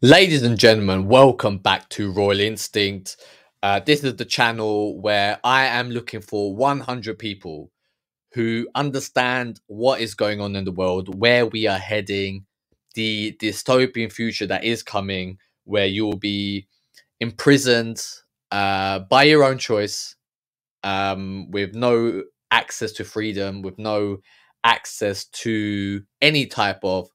Ladies and gentlemen, welcome back to Royal Instinct. This is the channel where I am looking for 100 people who understand what is going on in the world, where we are heading, the dystopian future that is coming, where you will be imprisoned by your own choice, with no access to freedom, with no access to any type of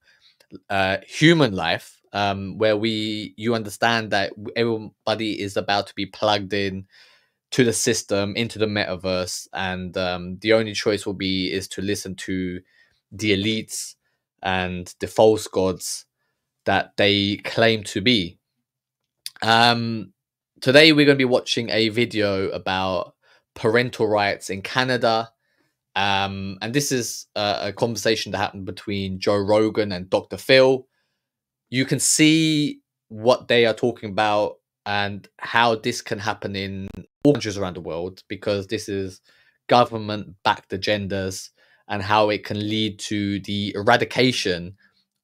human life, where you understand that everybody is about to be plugged in to the system, into the metaverse, and the only choice will be is to listen to the elites and the false gods that they claim to be. um Today we're going to be watching a video about parental rights in Canada. And this is a conversation that happened between Joe Rogan and Dr. Phil. You can see what they are talking about and how this can happen in all countries around the world, because this is government backed agendas, and how it can lead to the eradication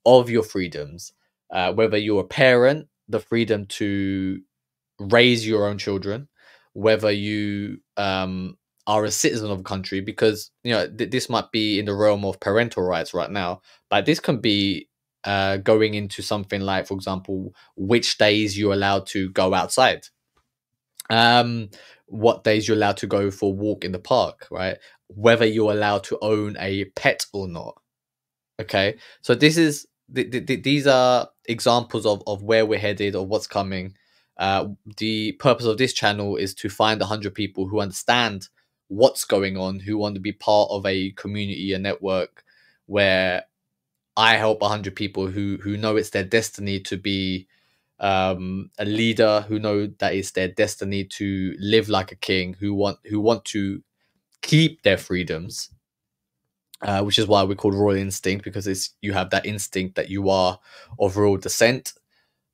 of your freedoms. Whether you're a parent, the freedom to raise your own children, whether you are a citizen of a country, because this might be in the realm of parental rights right now, but this can be going into something like, for example, which days you're allowed to go outside, um, what days you're allowed to go for a walk in the park, right? Whether you're allowed to own a pet or not. Okay, so this is these are examples of where we're headed or what's coming. The purpose of this channel is to find 100 people who understand what's going on, who want to be part of a community, a network, where I help 100 people who know it's their destiny to be a leader, who know that it's their destiny to live like a king, who want to keep their freedoms, which is why we're called Royal Instinct, because you have that instinct that you are of royal descent.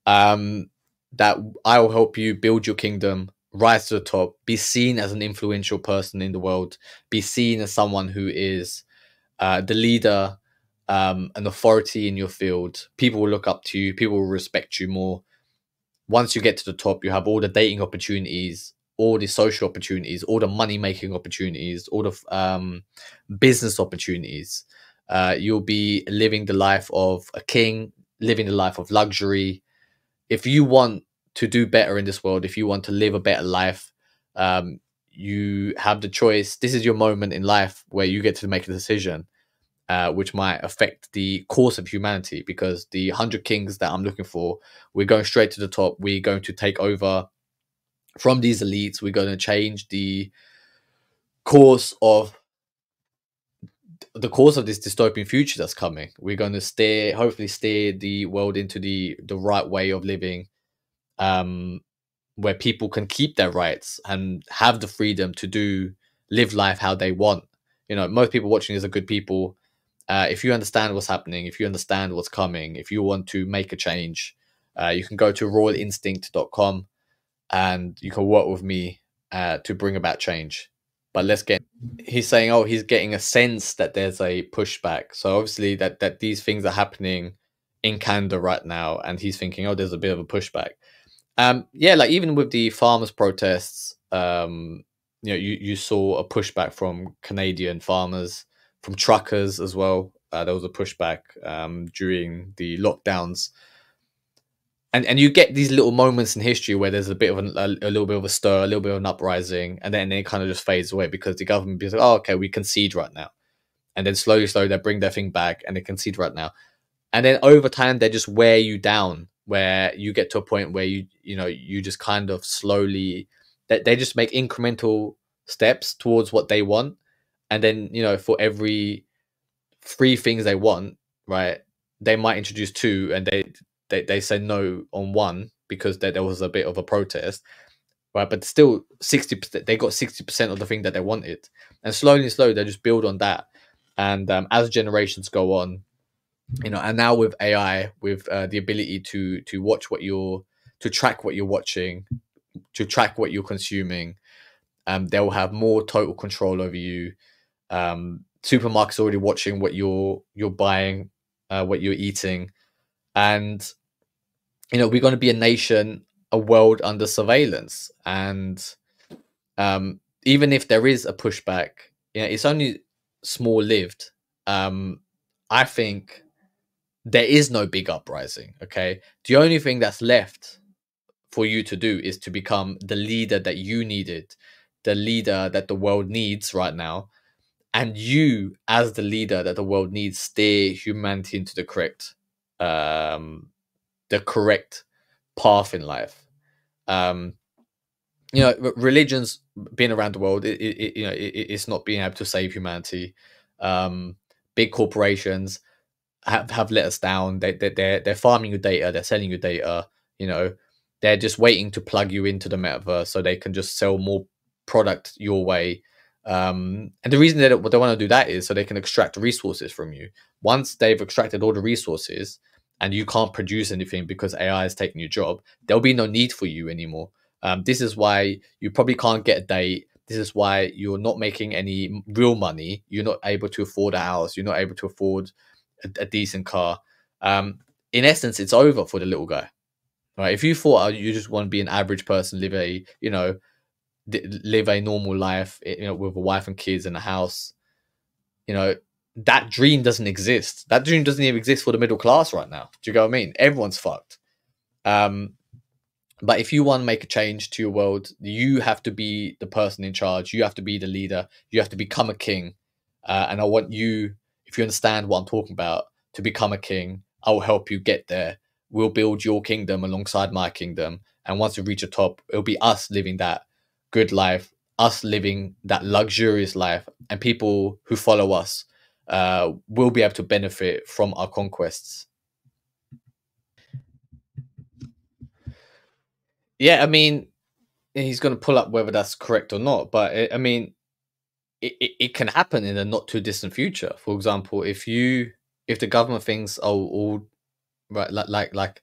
Um, that I will help you build your kingdom, rise to the top, be seen as an influential person in the world, be seen as someone who is the leader, an authority in your field. People will look up to you. People will respect you more. Once you get to the top, you have all the dating opportunities, all the social opportunities, all the money making opportunities, all the business opportunities. You'll be living the life of a king, living the life of luxury. If you want to do better in this world, if you want to live a better life, you have the choice. This is your moment in life where you get to make a decision, which might affect the course of humanity. Because the 100 kings that I'm looking for, we're going straight to the top. We're going to take over from these elites. We're going to change course of the course of this dystopian future that's coming. We're going to hopefully steer the world into the right way of living, um, where people can keep their rights and have the freedom to live life how they want. Most people watching this are good people. If you understand what's happening, if you understand what's coming, if you want to make a change, you can go to royalinstinct.com and you can work with me to bring about change. But let's get. He's saying, oh, he's getting a sense that there's a pushback. So obviously that these things are happening in Canada right now, and he's thinking, oh, there's a bit of a pushback. Yeah, like even with the farmers' protests, you saw a pushback from Canadian farmers, from truckers as well. There was a pushback during the lockdowns, and you get these little moments in history where there's a bit of a little bit of a stir, a little bit of an uprising, and then it kind of just fades away because the government is like, oh, okay, we concede right now, and then slowly they bring their thing back and they concede right now, and then over time they just wear you down, where you get to a point where you just kind of slowly, they just make incremental steps towards what they want, and then for every three things they want, right, they might introduce two, and they say no on one because there was a bit of a protest, right? But still 60%, they got 60% of the thing that they wanted, and slowly they just build on that. And as generations go on, and now with AI, with the ability to watch to track what you're watching, to track what you're consuming, they will have more total control over you. Supermarkets already watching what you're buying, what you're eating, and we're going to be a nation, a world under surveillance. And even if there is a pushback, it's only small lived. I think there is no big uprising. Okay. The only thing that's left for you to do is to become the leader that you needed, the leader that the world needs right now. And you, as the leader that the world needs, steer humanity into um, the correct path in life. Um, religions being around the world, it's not being able to save humanity. Um, Big corporations have let us down. They're farming your data. They're selling your data. You know, they're just waiting to plug you into the metaverse so they can just sell more product your way. And the reason they want to do that is so they can extract resources from you. Once they've extracted all the resources and you can't produce anything because AI is taking your job, there'll be no need for you anymore. This is why you probably can't get a date. This is why you're not making any real money. You're not able to afford a house. You're not able to afford a decent car. In essence, it's over for the little guy, right? If you thought you just want to be an average person, live a normal life, with a wife and kids and a house, that dream doesn't exist. That dream doesn't even exist for the middle class right now. Do you get what I mean? Everyone's fucked. Um, but if you want to make a change to your world, you have to be the person in charge. You have to be the leader. You have to become a king. And I want you, if you understand what I'm talking about, to become a king. I will help you get there. We'll build your kingdom alongside my kingdom. And once we reach the top, it'll be us living that good life, us living that luxurious life. And people who follow us will be able to benefit from our conquests. Yeah, I mean, he's going to pull up whether that's correct or not. But I mean, it can happen in a not too distant future. For example, if the government thinks, oh, all right, like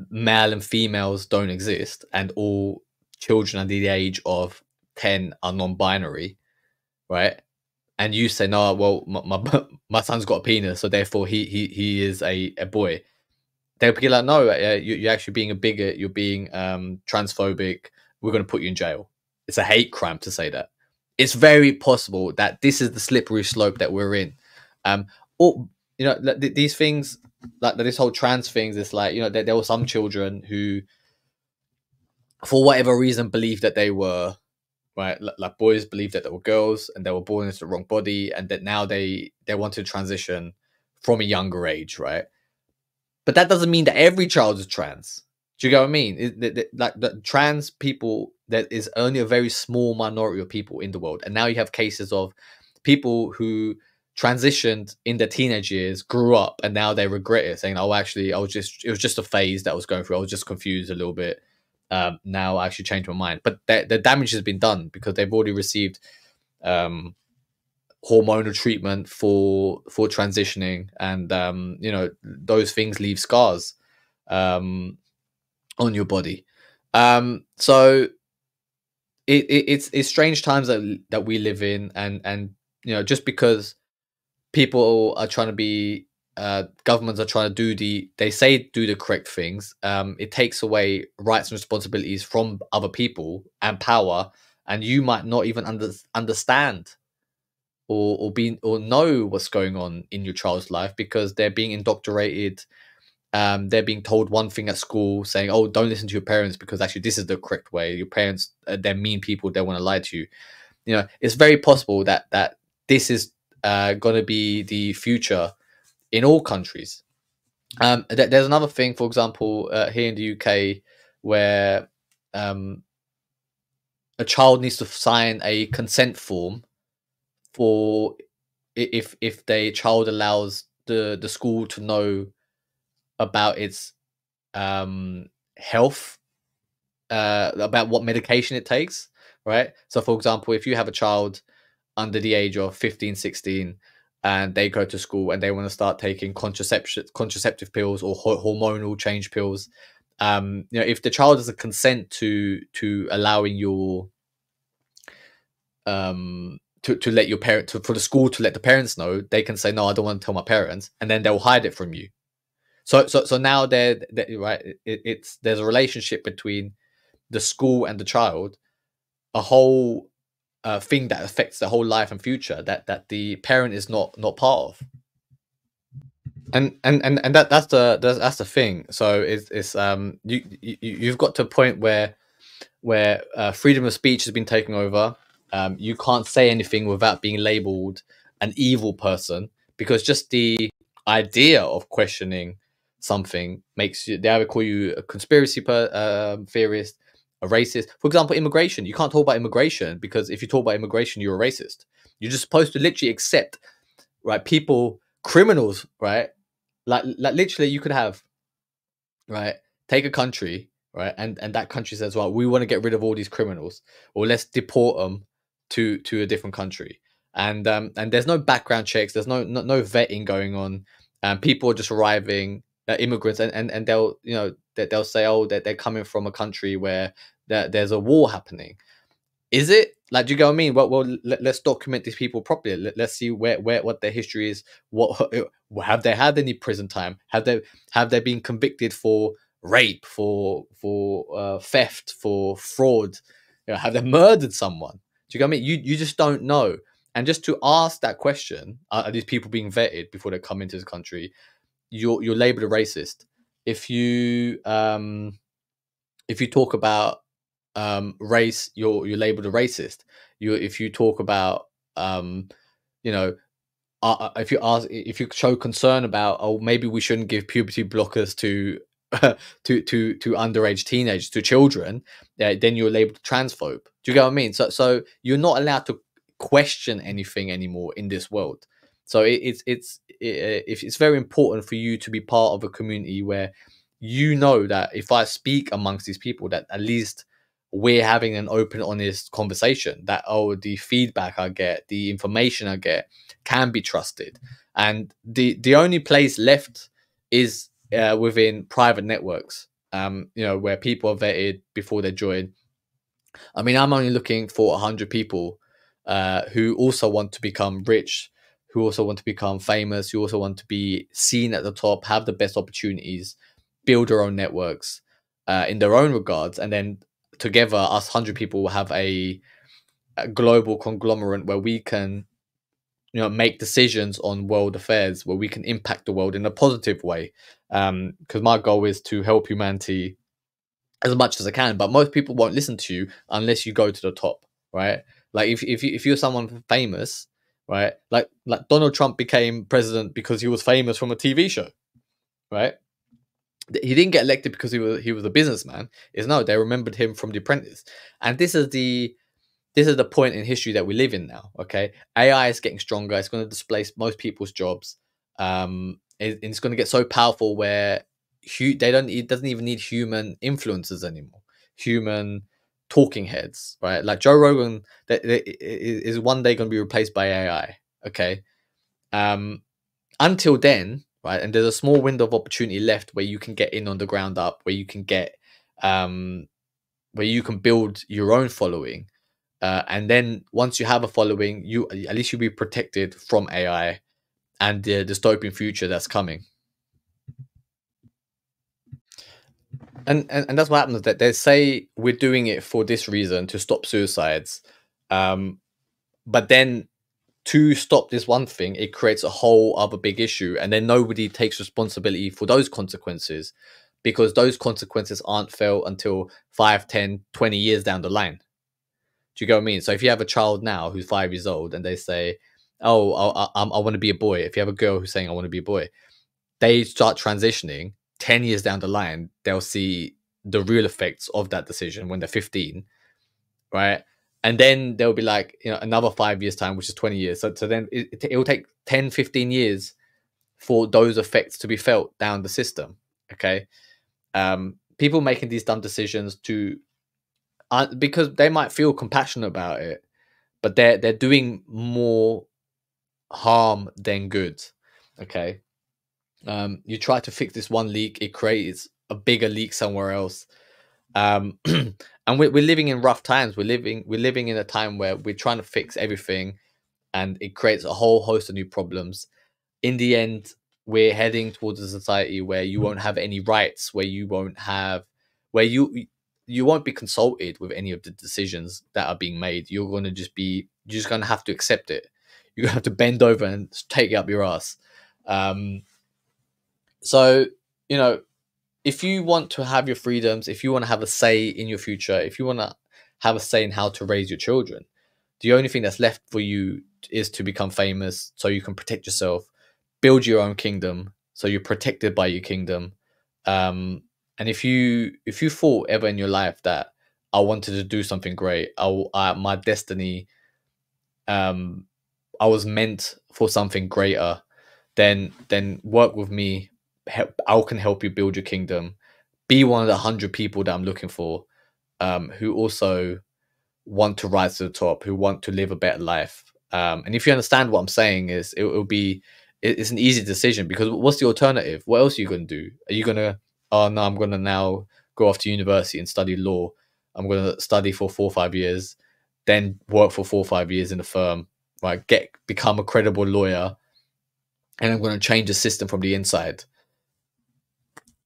male and females don't exist, and all children under the age of 10 are non-binary, right? And you say, no, well, my son's got a penis, so therefore he is a boy. They'll be like, no, you're actually being a bigot. You're being transphobic. We're going to put you in jail. It's a hate crime to say that. It's very possible that this is the slippery slope that we're in. Or these things, like this whole trans things. It's like, there were some children who, for whatever reason, believed that they were right. Like boys believed that they were girls, and they were born into the wrong body, and that now they want to transition from a younger age, right? But that doesn't mean that every child is trans. Do you get what I mean? Like the trans people, that is only a very small minority of people in the world. And now you have cases of people who transitioned in their teenage years, grew up, and now they regret it, saying, "Oh, actually, it was just a phase that I was going through. I was just confused a little bit. Now I actually changed my mind." But the damage has been done because they've already received um, hormonal treatment for transitioning, and those things leave scars on your body. So it's strange times that we live in, and just because people are trying to be governments are trying to do the correct things, it takes away rights and responsibilities from other people and power, and you might not even understand or know what's going on in your child's life because they're being indoctrinated. They're being told one thing at school, saying, "Oh, don't listen to your parents because actually this is the correct way." Your parents, they're mean people. They want to lie to you. It's very possible that this is going to be the future in all countries. There's another thing, for example, here in the UK, where um, a child needs to sign a consent form for if the child allows the school to know about its health, about what medication it takes, right? So for example, if you have a child under the age of 15, 16, and they go to school and they want to start taking contraceptive pills or hormonal change pills, if the child doesn't consent to allowing your to let your for the school to let the parents know, they can say, no, I don't want to tell my parents, and then they'll hide it from you. So now right. It's there's a relationship between the school and the child, a whole thing that affects their whole life and future that the parent is not part of. And that's the thing. So it's you've got to a point where freedom of speech has been taken over. You can't say anything without being labeled an evil person, because just the idea of questioning something makes you, they either call you a conspiracy theorist, a racist. For example, immigration. You can't talk about immigration, because if you talk about immigration, you're a racist. You're just supposed to literally accept, right, people, criminals, right? Like literally, you could have, right, take a country, right, and that country says, well, we want to get rid of all these criminals, or let's deport them to a different country. And there's no background checks, there's no vetting going on, and people are just arriving, immigrants, and they'll, they'll say, oh, that they're coming from a country where there's a war happening. Is it, like, do you get what I mean? Well, let's document these people properly. Let's see where what their history is. What have they had any prison time? Have they been convicted for rape, for theft, for fraud? Have they murdered someone? Do you get what I mean? You just don't know. And just to ask that question, are these people being vetted before they come into this country? You're labeled a racist. If you talk about race, you're labeled a racist. If you talk about you know if you show concern about, oh, maybe we shouldn't give puberty blockers to to underage teenagers, to children, then you're labeled transphobe. Do you get what I mean? So you're not allowed to question anything anymore in this world. So it's very important for you to be part of a community where you know that if I speak amongst these people, that at least we're having an open, honest conversation, that, oh, the feedback I get, the information I get can be trusted. And the only place left is within private networks, where people are vetted before they join. I mean, I'm only looking for 100 people who also want to become rich, who also want to become famous, who also want to be seen at the top, have the best opportunities, build their own networks in their own regards, and then together, us 100 people will have a global conglomerate where we can, make decisions on world affairs, where we can impact the world in a positive way. Because my goal is to help humanity as much as I can, but most people won't listen to you unless you go to the top, right? Like if you're someone famous, right? Like Donald Trump became president because he was famous from a TV show, right? He didn't get elected because he was a businessman. Is no, they remembered him from The Apprentice, and this is the point in history that we live in now. Okay, AI is getting stronger. It's going to displace most people's jobs. It's going to get so powerful where it doesn't even need human influencers anymore. Human talking heads, right? Like Joe Rogan, that is one day going to be replaced by AI. Okay, um, until then, right? And there's a small window of opportunity left where you can get in on the ground up, where you can get, where you can build your own following. And then once you have a following, you at least you'll be protected from AI and the dystopian future that's coming. And that's what happens. That they say we're doing it for this reason, to stop suicides, but then to stop this one thing, it creates a whole other big issue, and then nobody takes responsibility for those consequences, because those consequences aren't felt until 5, 10, 20 years down the line. Do you get what I mean? So if you have a child now who's 5 years old and they say, oh, I want to be a boy. If you have a girl who's saying, I want to be a boy, they start transitioning. 10 years down the line, they'll see the real effects of that decision when they're 15, right? And then they'll be like, another 5 years time, which is 20 years. So then it will take 10, 15 years for those effects to be felt down the system. Okay. People making these dumb decisions because they might feel compassionate about it, but they're doing more harm than good. Okay. You try to fix this one leak, it creates a bigger leak somewhere else. And we're living in rough times. We're living in a time where we're trying to fix everything, and it creates a whole host of new problems. In the end, we're heading towards a society where you won't have any rights, where you won't have, where you won't be consulted with any of the decisions that are being made. You're just gonna have to accept it. You're gonna have to bend over and take it up your ass. Um, so you know, if you want to have your freedoms, if you want to have a say in your future, if you want to have a say in how to raise your children, the only thing that's left for you is to become famous so you can protect yourself, build your own kingdom so you're protected by your kingdom. And if you thought ever in your life that I wanted to do something great, my destiny, um, I was meant for something greater, then work with me. I can help you build your kingdom. Be one of the 100 people that I'm looking for, who also want to rise to the top, who want to live a better life. And if you understand what I'm saying, is it'll be it's an easy decision, because what's the alternative? What else are you gonna do? Are you gonna, oh no, I'm gonna now go off to university and study law. I'm gonna study for 4 or 5 years, then work for 4 or 5 years in a firm, right? Become a credible lawyer, and I'm gonna change the system from the inside.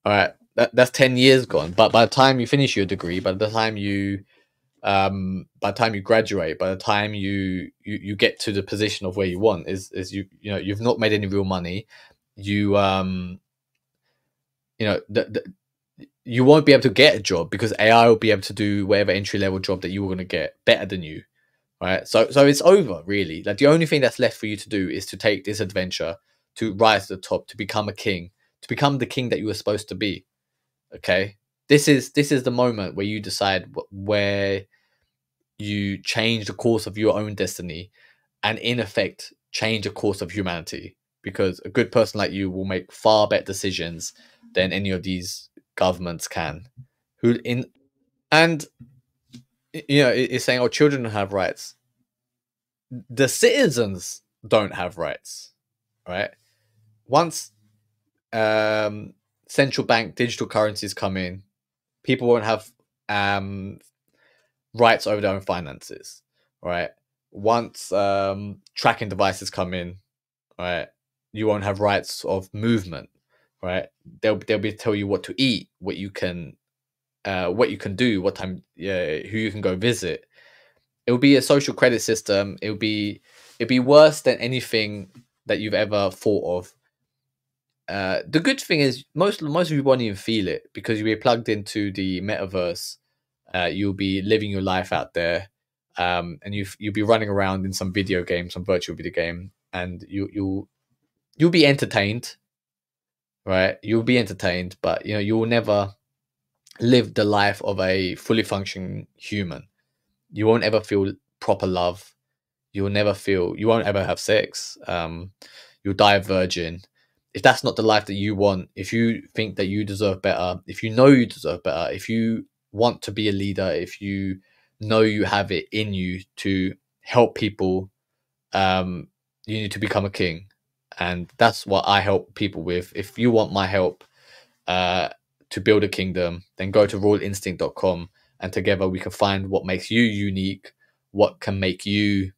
All right, that's 10 years gone. But by the time you finish your degree, by the time you graduate, by the time you get to the position of where you want, is you've not made any real money. You you know you won't be able to get a job because AI will be able to do whatever entry level job that you were going to get better than you, right? So it's over, really. Like, the only thing that's left for you to do is to take this adventure, to rise to the top, to become a king, to become the king that you were supposed to be. Okay, this is the moment where you decide where you change the course of your own destiny, and in effect change the course of humanity, because a good person like you will make far better decisions than any of these governments can, who in and it's saying, oh, children don't have rights. The citizens don't have rights, right? Once central bank digital currencies come in, people won't have rights over their own finances, right? Once tracking devices come in, right, you won't have rights of movement, right? They'll be tell you what to eat, what you can do, what time, yeah, who you can go visit. It will be a social credit system. It'll be worse than anything that you've ever thought of. The good thing is most of you won't even feel it, because you'll be plugged into the metaverse. You'll be living your life out there, and you'll be running around in some video game, some virtual video game, and you'll be entertained, right? You'll be entertained, but you will never live the life of a fully functioning human. You won't ever feel proper love. You won't ever have sex. You'll die a virgin. If that's not the life that you want, if you think that you deserve better, if you know you deserve better, if you want to be a leader, if you know you have it in you to help people, you need to become a king. And that's what I help people with. If you want my help to build a kingdom, then go to royalinstinct.com, and together we can find what makes you unique, what can make you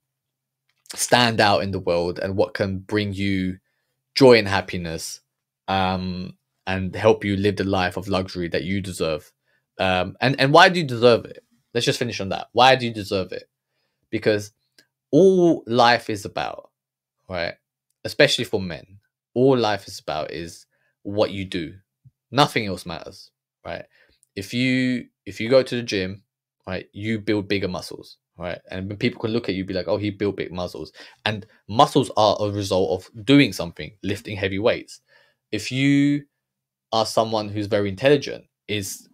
stand out in the world, and what can bring you joy and happiness, and help you live the life of luxury that you deserve. And why do you deserve it? Let's just finish on that. Why do you deserve it? Because all life is about, right, especially for men, all life is about is what you do. Nothing else matters, right? If you go to the gym, right, you build bigger muscles, right? And when people can look at you, be like, oh, he built big muscles. And muscles are a result of doing something, lifting heavy weights. If you are someone who's very intelligent, is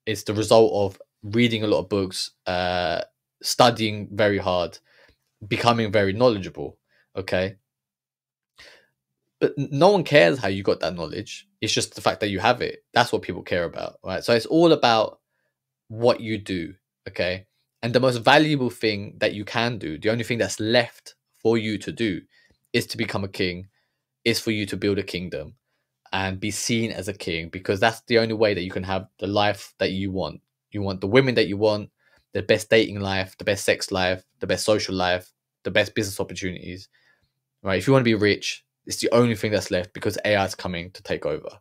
it's the result of reading a lot of books, studying very hard, becoming very knowledgeable. Okay, but no one cares how you got that knowledge. It's just the fact that you have it. That's what people care about, right? So it's all about what you do. Okay, and the most valuable thing that you can do, the only thing that's left for you to do, is to become a king, is for you to build a kingdom and be seen as a king, because that's the only way that you can have the life that you want. You want the women that you want, the best dating life, the best sex life, the best social life, the best business opportunities, right? If you want to be rich, It's the only thing that's left because AI is coming to take over.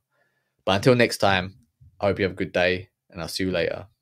But until next time, I hope you have a good day and I'll see you later.